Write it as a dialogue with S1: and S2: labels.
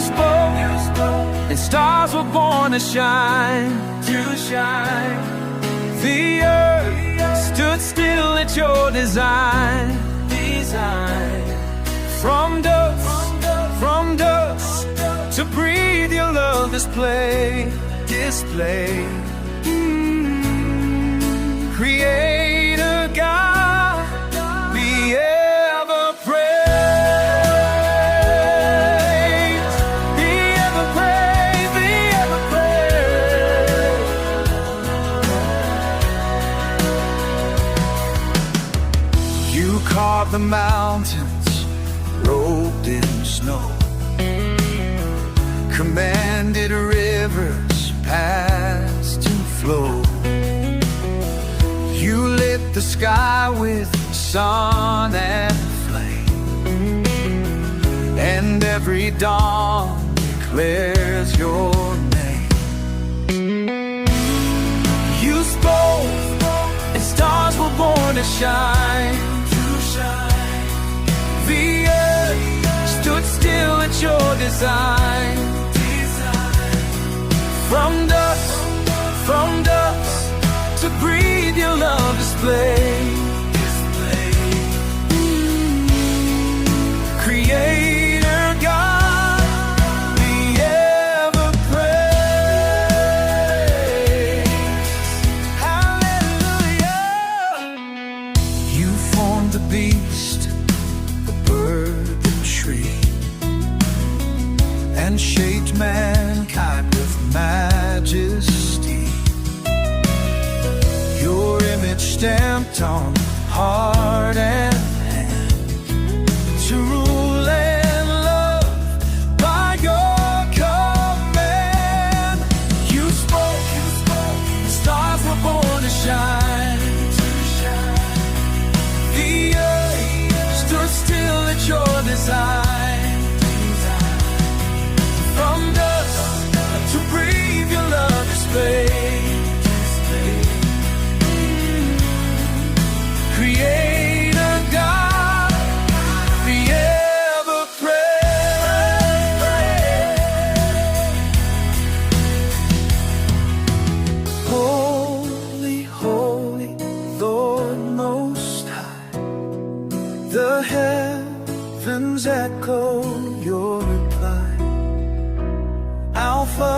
S1: spoke, and stars were born to shine. The earth stood still at your design. From dust to breathe your love display. Creator God, be ever praised, be ever praised, be ever praised. You carved the mountains robed in snow, commanded rivers past to flow. You lit the sky with sun and flame, and every dawn declares your name. You spoke, and stars were born to shine. The earth stood still at your design. From dust to breathe your love display. Creator God, be ever praised. Hallelujah. You formed the beast, the bird, the tree, and shaped mankind with majesty. Your image stamped on heart and hand, to rule and love by your command. You spoke, the stars were born to shine. The earth stood still at your design. From dust to breathe your love display. Creator God, be ever praised. Holy, holy, Lord Most High, the heavens echo your reply. Alpha